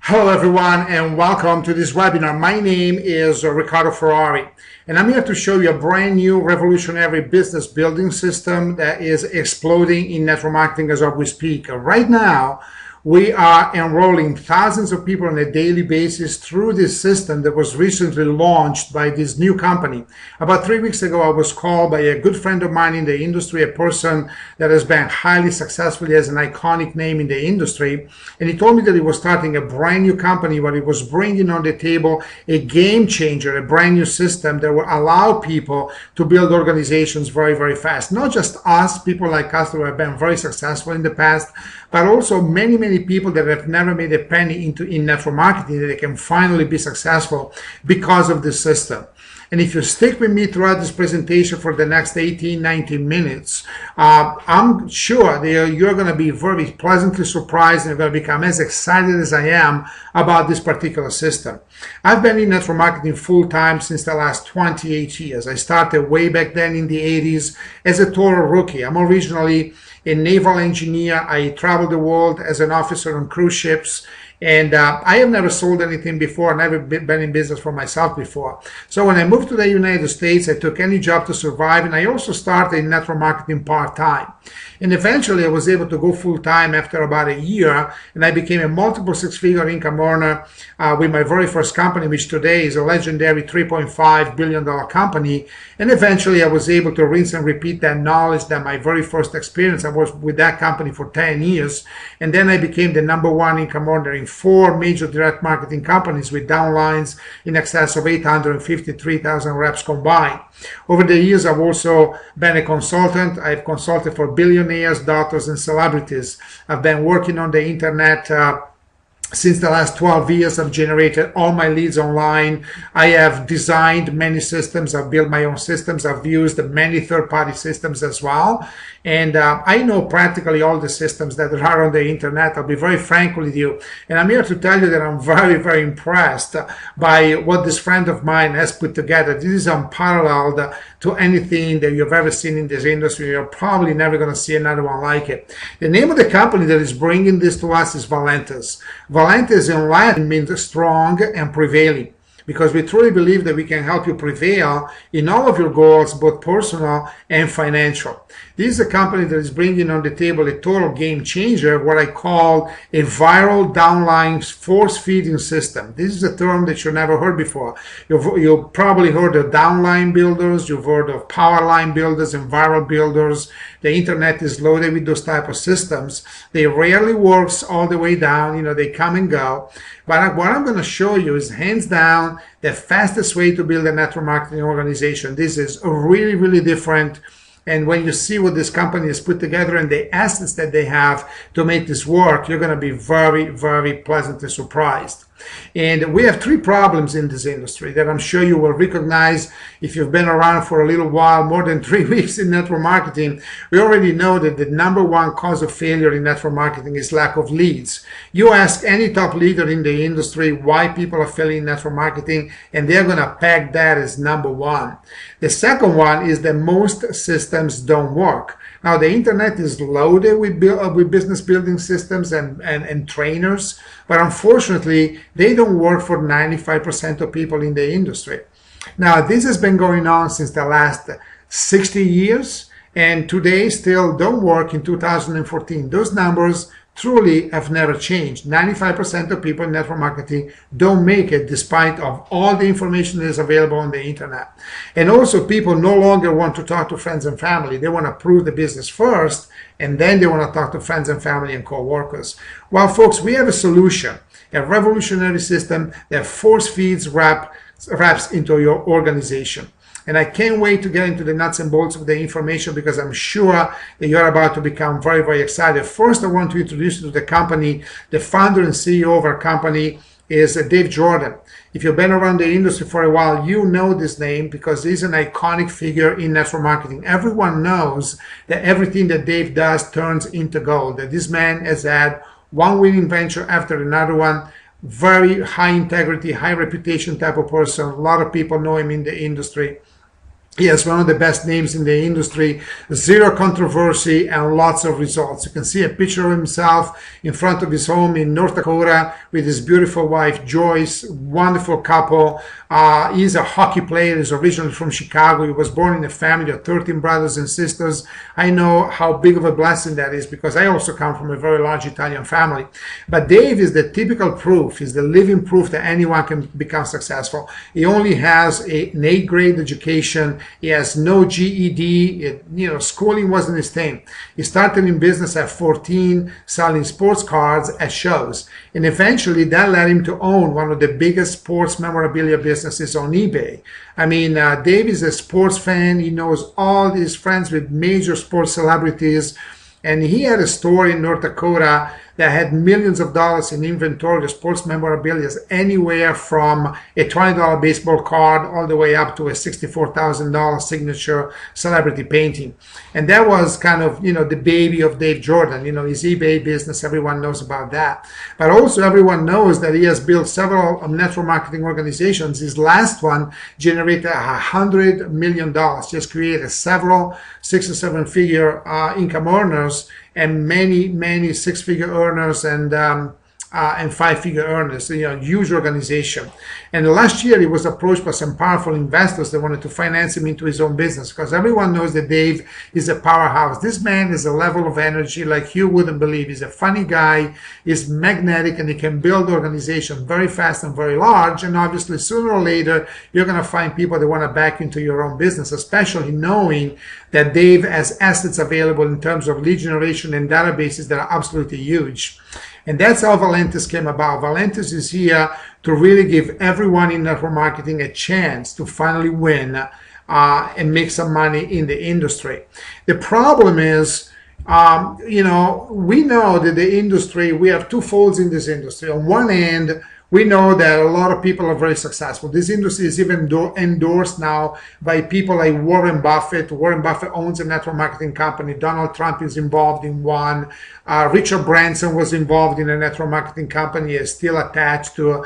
Hello everyone and welcome to this webinar. My name is Riccardo Ferrari and I'm here to show you a brand new revolutionary business building system that is exploding in network marketing as we speak. Right now, we are enrolling thousands of people on a daily basis through this system that was recently launched by this new company. About 3 weeks ago, I was called by a good friend of mine in the industry, a person that has been highly successful, as an iconic name in the industry. And he told me that he was starting a brand new company where he was bringing on the table a game changer, a brand new system that will allow people to build organizations very, very fast. Not just us, people like us who have been very successful in the past, but also many people that have never made a penny in network marketing, that they can finally be successful because of this system. And if you stick with me throughout this presentation for the next 18-19 minutes, I'm sure that you're going to be very pleasantly surprised and you're going to become as excited as I am about this particular system. I've been in network marketing full-time since the last 28 years. I started way back then in the 80s as a total rookie. I'm originally a naval engineer. I traveled the world as an officer on cruise ships. And I have never sold anything before, never been in business for myself before. So when I moved to the United States, I took any job to survive, and I also started in network marketing part-time. And eventually I was able to go full-time after about a year, and I became a multiple six-figure income earner with my very first company, which today is a legendary $3.5 billion company. And eventually I was able to rinse and repeat that knowledge, that my very first experience. I was with that company for 10 years, and then I became the #1 income earner in 4 major direct marketing companies with downlines in excess of 853,000 reps combined. Over the years, I've also been a consultant. I've consulted for billionaires, doctors, and celebrities. I've been working on the internet since the last 12 years. I've generated all my leads online. I have designed many systems. I've built my own systems. I've used many third-party systems as well. And I know practically all the systems that are on the internet. I'll be very frank with you. And I'm here to tell you that I'm very, very impressed by what this friend of mine has put together. This is unparalleled to anything that you've ever seen in this industry. You're probably never going to see another one like it. The name of the company that is bringing this to us is Valentus. Valentus in Latin means strong and prevailing, because we truly believe that we can help you prevail in all of your goals, both personal and financial. This is a company that is bringing on the table a total game changer, what I call a viral downline force feeding system. This is a term that you've never heard before. You've probably heard of downline builders, you've heard of power line builders and viral builders. The internet is loaded with those type of systems. They rarely works all the way down, they come and go. But what I'm going to show you is hands down the fastest way to build a network marketing organization. This is really, really different. And when you see what this company has put together and the assets that they have to make this work, you're going to be very, very pleasantly surprised. And we have 3 problems in this industry that I'm sure you will recognize if you've been around for a little while, more than 3 weeks in network marketing. We already know that the #1 cause of failure in network marketing is lack of leads. You ask any top leader in the industry why people are failing in network marketing, and they're going to peg that as #1. The second one is that most systems don't work. Now, the internet is loaded with business building systems and trainers, but unfortunately, they don't work for 95% of people in the industry. Now, this has been going on since the last 60 years, and today still don't work in 2014. Those numbers truly have never changed. 95% of people in network marketing don't make it despite of all the information that is available on the internet. And also, people no longer want to talk to friends and family. They want to prove the business first, and then they want to talk to friends and family and co-workers. Well, folks, we have a solution, a revolutionary system that force feeds reps into your organization. And I can't wait to get into the nuts and bolts of the information, because I'm sure that you're about to become very, very excited. First, I want to introduce you to the company. The founder and CEO of our company is Dave Jordan. If you've been around the industry for a while, you know this name because he's an iconic figure in network marketing. Everyone knows that everything that Dave does turns into gold, that this man has had one winning venture after another one. Very high integrity, high reputation type of person. A lot of people know him in the industry. He has one of the best names in the industry, zero controversy, and lots of results. You can see a picture of himself in front of his home in North Dakota with his beautiful wife, Joyce, wonderful couple. He's a hockey player. He's originally from Chicago. He was born in a family of 13 brothers and sisters. I know how big of a blessing that is because I also come from a very large Italian family. But Dave is the typical proof. He's the living proof that anyone can become successful. He only has an 8th grade education. He has no GED. Schooling wasn't his thing. He started in business at 14, selling sports cards at shows. And eventually that led him to own one of the biggest sports memorabilia businesses on eBay. I mean, Dave is a sports fan. He knows all his friends with major sports celebrities. And he had a store in North Dakota that had millions of dollars in inventory of sports memorabilia, anywhere from a $20 baseball card all the way up to a $64,000 signature celebrity painting. And that was kind of, the baby of Dave Jordan, his eBay business. Everyone knows about that. But also everyone knows that he has built several network marketing organizations. His last one generated $100 million, just created several 6 or 7 figure income earners and many 6-figure earners and 5-figure earners, huge organization. And last year he was approached by some powerful investors that wanted to finance him into his own business because everyone knows that Dave is a powerhouse. This man is a level of energy like you wouldn't believe. He's a funny guy, he's magnetic, and he can build organizations very fast and very large. And obviously sooner or later you're going to find people that want to back into your own business, especially knowing that Dave has assets available in terms of lead generation and databases that are absolutely huge. And that's how Valentus came about. Valentus is here to really give everyone in network marketing a chance to finally win and make some money in the industry. The problem is, we know that the industry, we have two folds in this industry. On one end, we know that a lot of people are very successful. This industry is even endorsed now by people like Warren Buffett. Warren Buffett owns a network marketing company. Donald Trump is involved in one. Richard Branson was involved in a network marketing company, is still attached to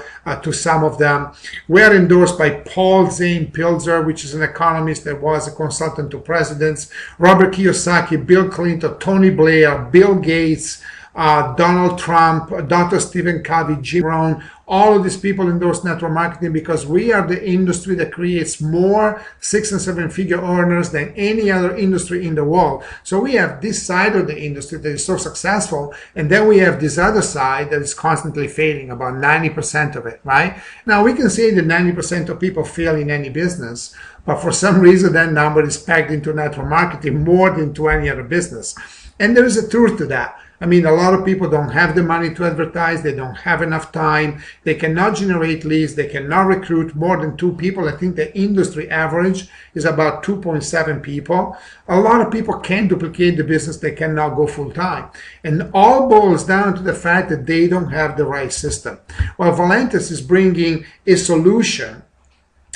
some of them. We are endorsed by Paul Zane Pilzer, which is an economist that was a consultant to presidents, Robert Kiyosaki, Bill Clinton, Tony Blair, Bill Gates, Donald Trump, Dr. Stephen Covey, Jim Rohn. All of these people endorse network marketing because we are the industry that creates more 6- and 7-figure earners than any other industry in the world. So we have this side of the industry that is so successful, and then we have this other side that is constantly failing, about 90% of it, right? Now we can say that 90% of people fail in any business, but for some reason that number is pegged into network marketing more than to any other business. And there is a truth to that. I mean, a lot of people don't have the money to advertise. They don't have enough time. They cannot generate leads. They cannot recruit more than 2 people. I think the industry average is about 2.7 people. A lot of people can't duplicate the business. They cannot go full time. And all boils down to the fact that they don't have the right system. Well, Valentus is bringing a solution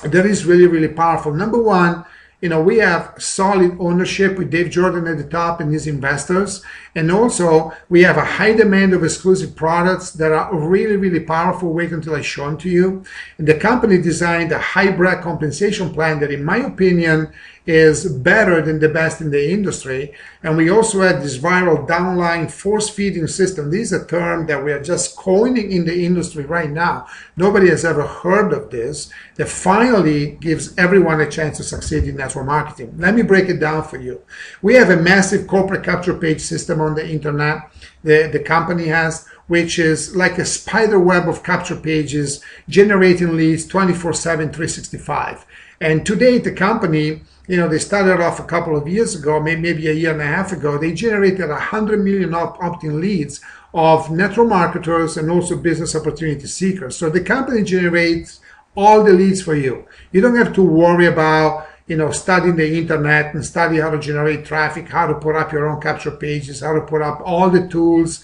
that is really, really powerful. Number one, we have solid ownership with Dave Jordan at the top and his investors. And also, we have a high demand of exclusive products that are really, really powerful. Wait until I show them to you. And the company designed a hybrid compensation plan that, in my opinion, is better than the best in the industry. And we also had this viral downline force feeding system. This is a term that we are just coining in the industry right now. Nobody has ever heard of this, that finally gives everyone a chance to succeed in network marketing. Let me break it down for you. We have a massive corporate capture page system on the internet. The company has, which is like a spider web of capture pages, generating leads 24/7, 365. And today, the company, they started off a couple of years ago, maybe a year and a half ago. They generated 100 million opt-in leads of network marketers and also business opportunity seekers. So the company generates all the leads for you. You don't have to worry about studying the internet and study how to generate traffic, how to put up your own capture pages, how to put up all the tools,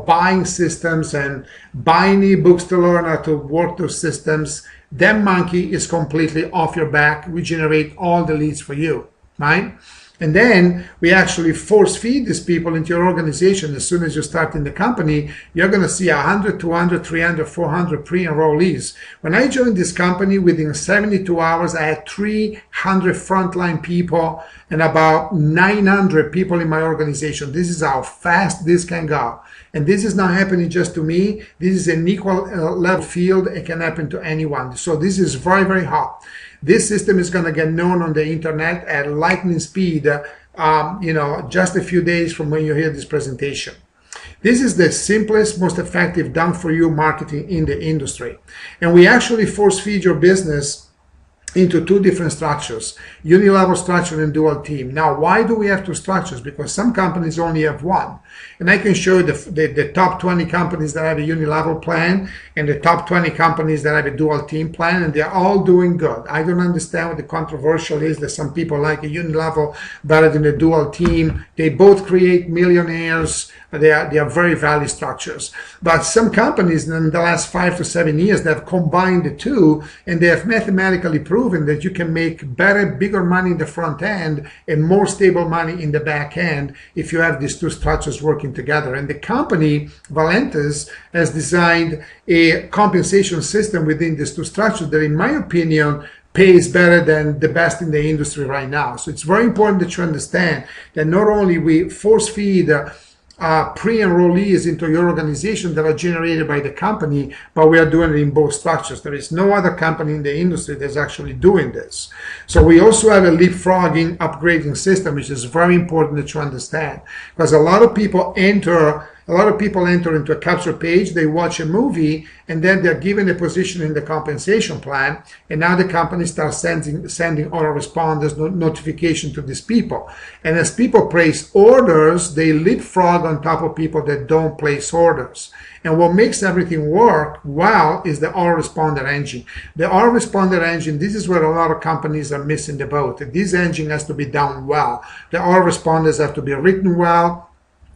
buying systems and buying ebooks to learn how to work those systems. That monkey is completely off your back. We generate all the leads for you, right? And then we actually force feed these people into your organization. As soon as you start in the company, you're going to see 100, 200, 300, 400 pre-enrollees. When I joined this company, within 72 hours, I had 300 frontline people and about 900 people in my organization. This is how fast this can go. And this is not happening just to me. This is an equal level field. It can happen to anyone. So this is very, very hot. This system is going to get known on the internet at lightning speed, just a few days from when you hear this presentation. This is the simplest, most effective done-for-you marketing in the industry. And we actually force feed your business into two different structures, unilevel structure and dual team. Now, why do we have two structures? Because some companies only have one. And I can show you the top 20 companies that have a unilevel plan and the top 20 companies that have a dual team plan, and they're all doing good. I don't understand what the controversial is that some people like a unilevel better than a dual team. They both create millionaires. They are very valid structures. But some companies in the last 5 to 7 years, they have combined the two, and they have mathematically proven that you can make better, bigger money in the front end and more stable money in the back end if you have these two structures working together. And the company, Valentus, has designed a compensation system within these two structures that, in my opinion, pays better than the best in the industry right now. So it's very important that you understand that not only we force feed pre-enrollees into your organization that are generated by the company, but we are doing it in both structures. There is no other company in the industry that's actually doing this. So we also have a leapfrogging upgrading system, which is very important that you understand, because a lot of people enter into a capture page, they watch a movie, and then they're given a position in the compensation plan, and now the company starts sending autoresponders notification to these people. And as people place orders, they leapfrog on top of people that don't place orders. And what makes everything work well is the autoresponder engine. The autoresponder engine, this is where a lot of companies are missing the boat. This engine has to be done well. The autoresponders have to be written well,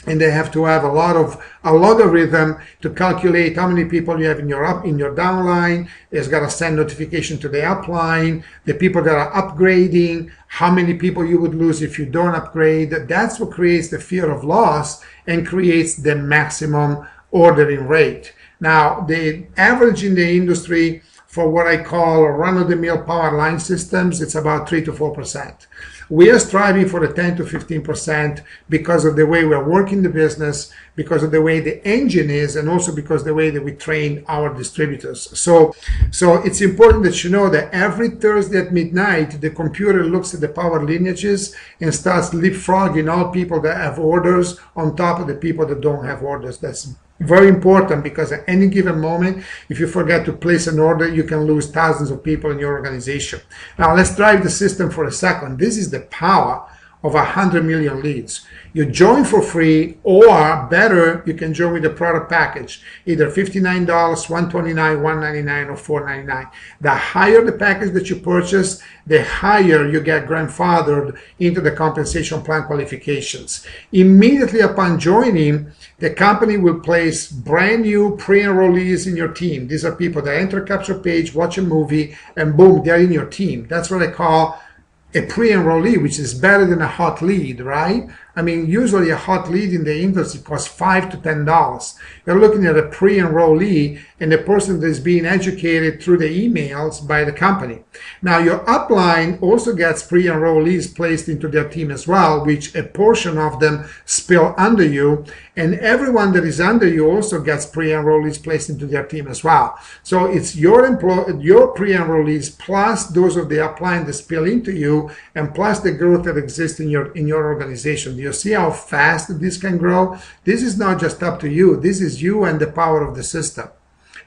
and they have to have a logarithm to calculate how many people you have in your downline. It's got to send notification to the upline, the people that are upgrading, how many people you would lose if you don't upgrade. That's what creates the fear of loss and creates the maximum ordering rate. Now, the average in the industry for what I call run-of-the-mill power line systems, it's about 3 to 4%. We are striving for the 10 to 15% because of the way we are working the business, because of the way the engine is, and also because of the way that we train our distributors. So it's important that you know that every Thursday at midnight, the computer looks at the power lineages and starts leapfrogging all people that have orders on top of the people that don't have orders. That's very important, because at any given moment, if you forget to place an order, you can lose thousands of people in your organization. Now, let's drive the system for a second. This is the power of 100 million leads. You join for free, or better, you can join with a product package, either $59, $129, $199, or $499. The higher the package that you purchase, the higher you get grandfathered into the compensation plan qualifications. Immediately upon joining, the company will place brand new pre-enrollees in your team. These are people that enter a capture page, watch a movie, and boom, they're in your team. That's what I call a pre-enrollee, which is better than a hot lead, right? I mean, usually a hot lead in the industry costs $5 to $10. You're looking at a pre-enrollee and the person that is being educated through the emails by the company. Now, your upline also gets pre-enrollees placed into their team as well, which a portion of them spill under you, and everyone that is under you also gets pre-enrollees placed into their team as well. So it's your pre-enrollees plus those of the upline that spill into you, and plus the growth that exists in your organization. You see how fast this can grow? This is not just up to you. This is you and the power of the system.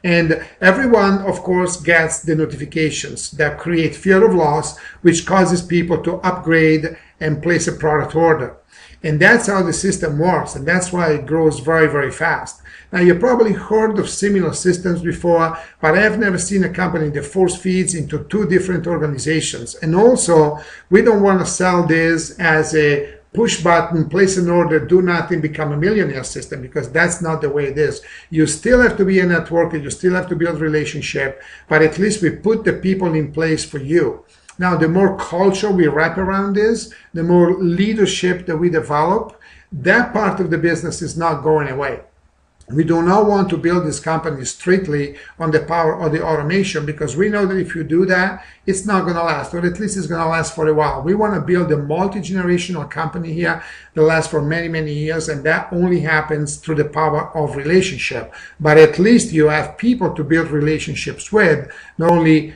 And everyone, of course, gets the notifications that create fear of loss, which causes people to upgrade and place a product order. And that's how the system works, and that's why it grows very, very fast. Now, you've probably heard of similar systems before, but I have never seen a company that force feeds into two different organizations. And also, we don't want to sell this as a push button, place an order, do nothing, become a millionaire system, because that's not the way it is. You still have to be a networker, you still have to build relationship, but at least we put the people in place for you. Now, the more culture we wrap around this, the more leadership that we develop, that part of the business is not going away. We do not want to build this company strictly on the power of the automation, because we know that if you do that, it's not going to last, or at least it's going to last for a while. We want to build a multi-generational company here that lasts for many, many years, and that only happens through the power of relationship. But at least you have people to build relationships with. Not only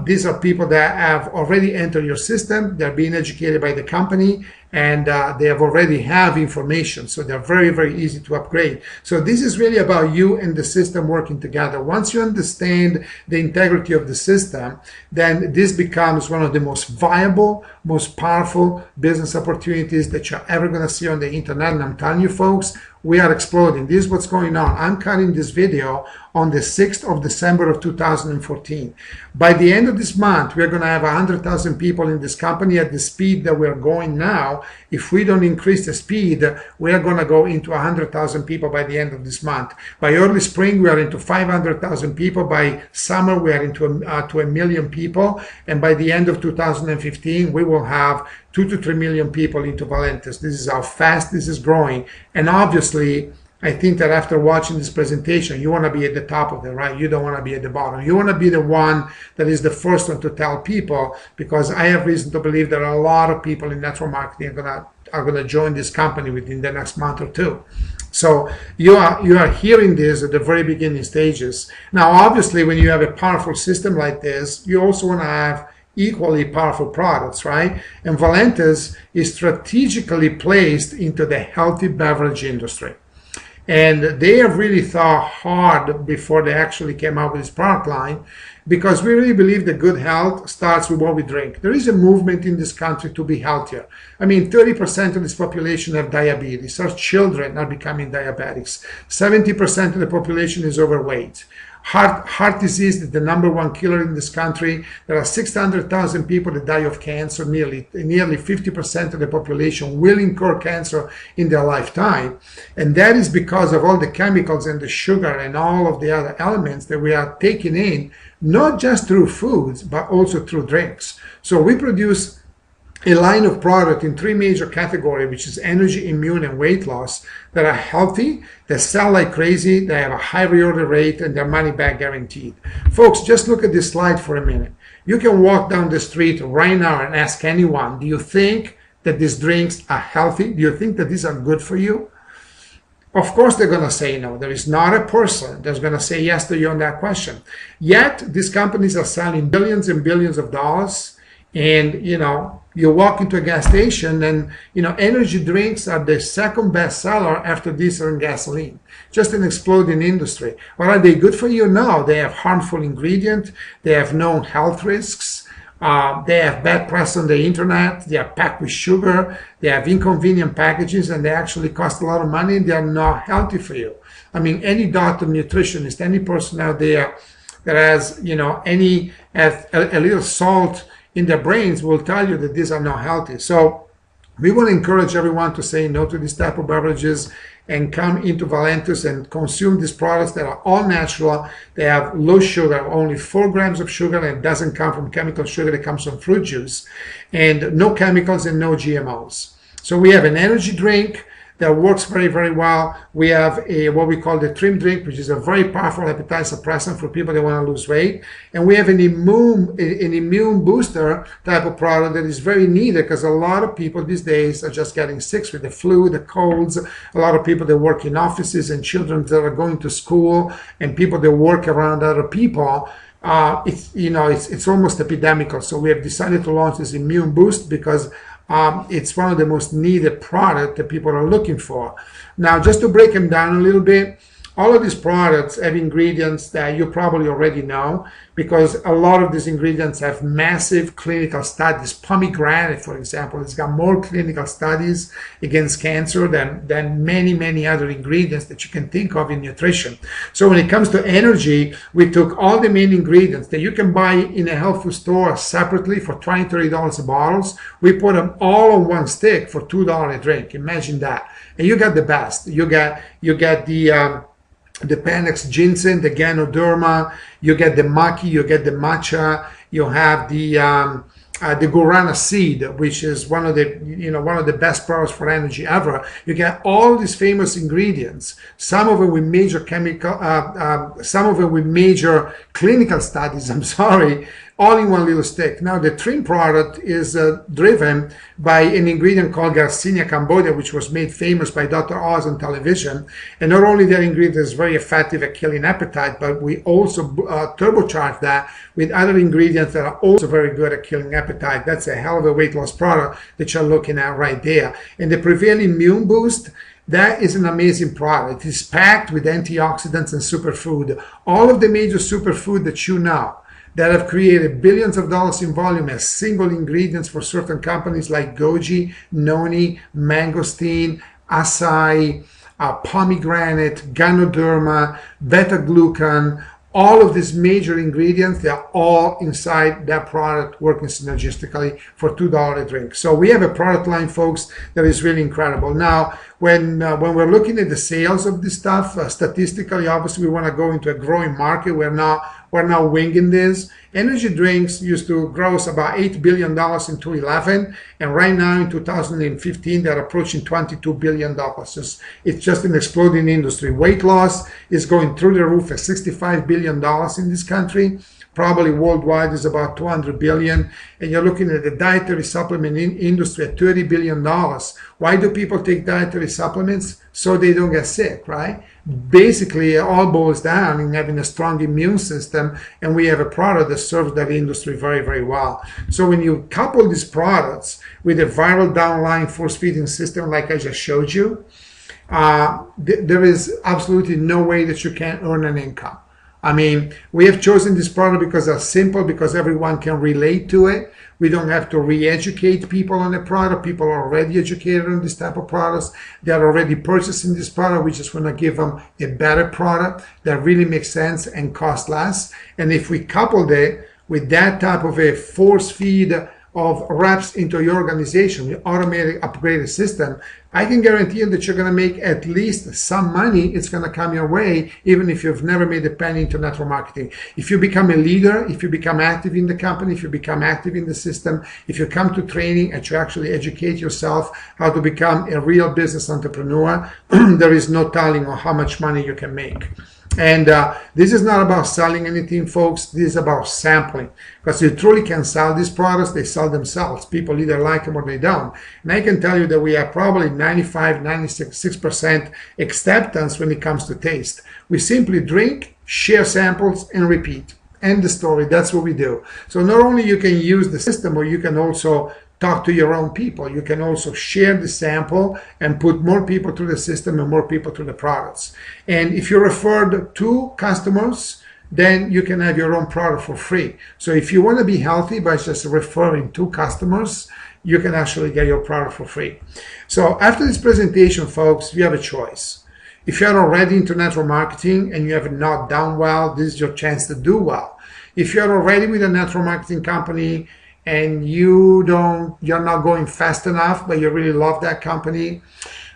these are people that have already entered your system, they're being educated by the company, and they have already have information, so they're very, very easy to upgrade. So this is really about you and the system working together. Once you understand the integrity of the system, then this becomes one of the most viable, most powerful business opportunities that you're ever going to see on the internet. And I'm telling you, folks, we are exploding. This is what's going on. I'm cutting this video on the 6th of December of 2014. By the end of this month, we're going to have 100,000 people in this company at the speed that we're going now. If we don't increase the speed, we are going to go into 100,000 people by the end of this month. By early spring, we are into 500,000 people. By summer, we are into to 1 million people. And by the end of 2015, we will have 2 to 3 million people into Valentus. This is how fast this is growing. And obviously, I think that after watching this presentation, you want to be at the top of it, right? You don't want to be at the bottom. You want to be the one that is the first one to tell people, because I have reason to believe that a lot of people in network marketing are gonna join this company within the next month or two. So you are hearing this at the very beginning stages. Now, obviously, when you have a powerful system like this, you also want to have equally powerful products, right? And Valentus is strategically placed into the healthy beverage industry. And they have really thought hard before they actually came out with this product line, because we really believe that good health starts with what we drink. There is a movement in this country to be healthier. I mean, 30% of this population have diabetes. Our children are becoming diabetics. 70% of the population is overweight. Heart disease is the #1 killer in this country. There are 600,000 people that die of cancer. Nearly 50% of the population will incur cancer in their lifetime. And that is because of all the chemicals and the sugar and all of the other elements that we are taking in, not just through foods, but also through drinks. So we produce a line of product in 3 major categories, which is energy, immune, and weight loss, that are healthy, they sell like crazy, they have a high reorder rate, and they're money back guaranteed. Folks, just look at this slide for a minute. You can walk down the street right now and ask anyone, do you think that these drinks are healthy? Do you think that these are good for you? Of course they're going to say no. There is not a person that's going to say yes to you on that question. Yet, these companies are selling billions and billions of dollars. And, you walk into a gas station and, energy drinks are the second best seller after diesel and gasoline. Just an exploding industry. Well, are they good for you? No. They have harmful ingredients. They have known health risks. They have bad press on the internet. They are packed with sugar. They have inconvenient packages, and they actually cost a lot of money, and they are not healthy for you. I mean, any doctor, nutritionist, any person out there that has, a little salt in their brains will tell you that these are not healthy. So we want to encourage everyone to say no to this type of beverages and come into Valentus and consume these products that are all natural. They have low sugar, only 4 grams of sugar, and it doesn't come from chemical sugar, it comes from fruit juice, and no chemicals and no GMOs. So we have an energy drink that works very, very well. We have what we call the trim drink, which is a very powerful appetite suppressant for people that want to lose weight. And we have an immune booster type of product that is very needed, because a lot of people these days are just getting sick with the flu, the colds. A lot of people that work in offices, and children that are going to school, and people that work around other people. It's almost epidemical. So we have decided to launch this immune boost because it's one of the most needed products that people are looking for. Now, just to break them down a little bit, all of these products have ingredients that you probably already know, because a lot of these ingredients have massive clinical studies. Pomegranate, for example, it's got more clinical studies against cancer than many, many other ingredients that you can think of in nutrition. So when it comes to energy, we took all the main ingredients that you can buy in a health food store separately for $20, $30 a bottle. We put them all on one stick for $2 a drink. Imagine that. And you got the best. You get the Panax ginseng, the Ganoderma, you get the maki, you get the matcha, you have the the guarana seed, which is one of the one of the best products for energy ever. You get all these famous ingredients, some of them with major some of them with major clinical studies. I'm sorry, all in one little stick. Now the trim product is driven by an ingredient called Garcinia cambodia, which was made famous by Dr. Oz on television. And not only that ingredient is very effective at killing appetite, but we also turbocharge that with other ingredients that are also very good at killing appetite. That's a hell of a weight loss product that you're looking at right there. And the Prevailing Immune Boost, that is an amazing product. It is packed with antioxidants and superfood. All of the major superfood that you know that have created billions of dollars in volume as single ingredients for certain companies like goji, noni, mangosteen, acai, pomegranate, ganoderma, beta-glucan. All of these major ingredients, they're all inside that product working synergistically for $2 a drink. So we have a product line, folks, that is really incredible. Now, when we're looking at the sales of this stuff, statistically, obviously, we want to go into a growing market. We're now winging this. Energy drinks used to gross about $8 billion in 2011, and right now in 2015, they're approaching $22 billion. It's just an exploding industry. Weight loss is going through the roof at $65 billion in this country. Probably worldwide is about 200 billion, and you're looking at the dietary supplement industry at $30 billion. Why do people take dietary supplements? So they don't get sick, right? Basically, it all boils down in having a strong immune system, and we have a product that serves that industry very, very well. So when you couple these products with a viral downline force-feeding system like I just showed you, there is absolutely no way that you can earn an income. I mean, we have chosen this product because they're simple, because everyone can relate to it. We don't have to re-educate people on the product. People are already educated on this type of products. They're already purchasing this product. We just want to give them a better product that really makes sense and costs less. And if we coupled it with that type of a force feed of reps into your organization, the automatic upgraded system, I can guarantee you that you're going to make at least some money. It's going to come your way, even if you've never made a penny into network marketing. If you become a leader, if you become active in the company, if you become active in the system, if you come to training and you actually educate yourself how to become a real business entrepreneur, there is no telling on how much money you can make. And this is not about selling anything, folks. This is about sampling. Because you truly can sell these products, they sell themselves. People either like them or they don't. And I can tell you that we have probably 95, 96% acceptance when it comes to taste. We simply drink, share samples, and repeat. End the story. That's what we do. So not only you can use the system, or you can also talk to your own people. You can also share the sample and put more people through the system and more people through the products. And if you referred 2 customers, then you can have your own product for free. So if you want to be healthy by just referring 2 customers, you can actually get your product for free. So after this presentation, folks, you have a choice. If you're already into network marketing and you have not done well, this is your chance to do well. If you're already with a network marketing company and you're not going fast enough, but you really love that company,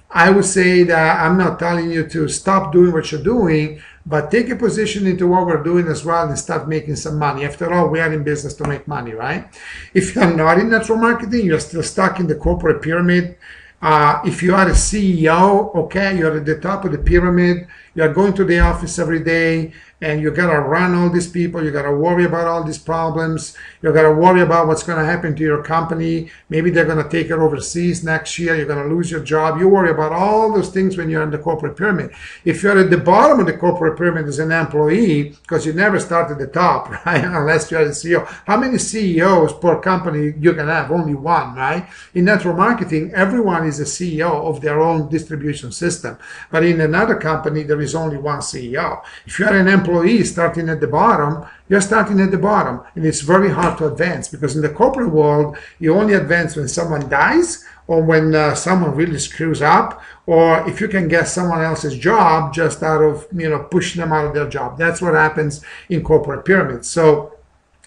I would say that I'm not telling you to stop doing what you're doing, but take a position into what we're doing as well and start making some money. After all, we are in business to make money, right? If you're not in network marketing, you're still stuck in the corporate pyramid. If you are a CEO, okay, you're at the top of the pyramid, you're going to the office every day, and you got to run all these people, you got to worry about all these problems, you got to worry about what's going to happen to your company. Maybe they're going to take it overseas next year, you're going to lose your job. You worry about all those things when you're in the corporate pyramid. If you're at the bottom of the corporate pyramid as an employee, because you never start at the top, right, unless you're the CEO. How many CEOs per company you can have? Only one, right? In network marketing, everyone is a CEO of their own distribution system. But in another company, there is only one CEO. If you're an employee starting at the bottom, you're starting at the bottom, and it's very hard to advance, because in the corporate world, you only advance when someone dies, or when someone really screws up, or if you can get someone else's job just out of pushing them out of their job. That's what happens in corporate pyramids. So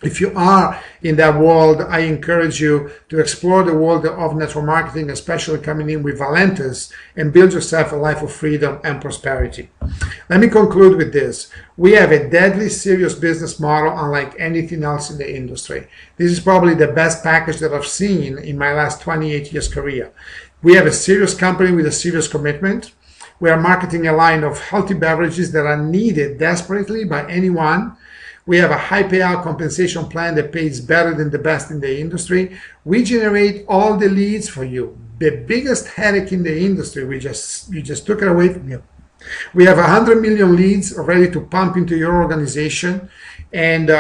If you are in that world, I encourage you to explore the world of network marketing, especially coming in with Valentus, and build yourself a life of freedom and prosperity. Let me conclude with this. We have a deadly serious business model unlike anything else in the industry. This is probably the best package that I've seen in my last 28 years career. We have a serious company with a serious commitment. We are marketing a line of healthy beverages that are needed desperately by anyone. We have a high payout compensation plan that pays better than the best in the industry. We generate all the leads for you. The biggest headache in the industry, you just took it away from you. We have 100 million leads ready to pump into your organization. And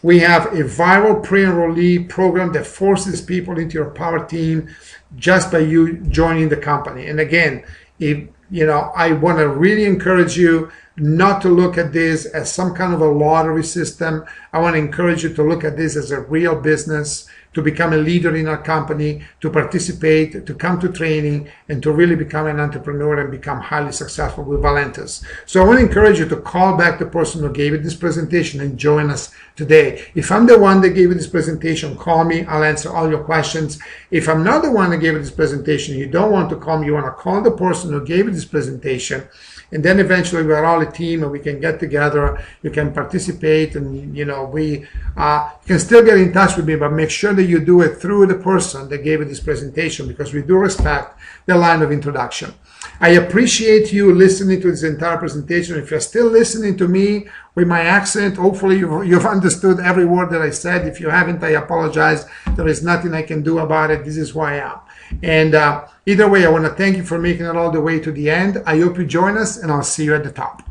we have a viral pre-enrollee program that forces people into your power team just by you joining the company. And again, I want to really encourage you not to look at this as some kind of a lottery system. I want to encourage you to look at this as a real business, to become a leader in our company, to participate, to come to training, and to really become an entrepreneur and become highly successful with Valentus. So I want to encourage you to call back the person who gave you this presentation and join us today. If I'm the one that gave you this presentation, call me. I'll answer all your questions. If I'm not the one that gave you this presentation, you don't want to call me, you want to call the person who gave you this presentation, and then eventually we're all a team and we can get together, you can participate, and you can still get in touch with me, but make sure that you do it through the person that gave you this presentation, because we do respect the line of introduction. I appreciate you listening to this entire presentation. If you're still listening to me with my accent, hopefully you've understood every word that I said. If you haven't, I apologize. There is nothing I can do about it. This is who I am. And either way, I want to thank you for making it all the way to the end. I hope you join us, and I'll see you at the top.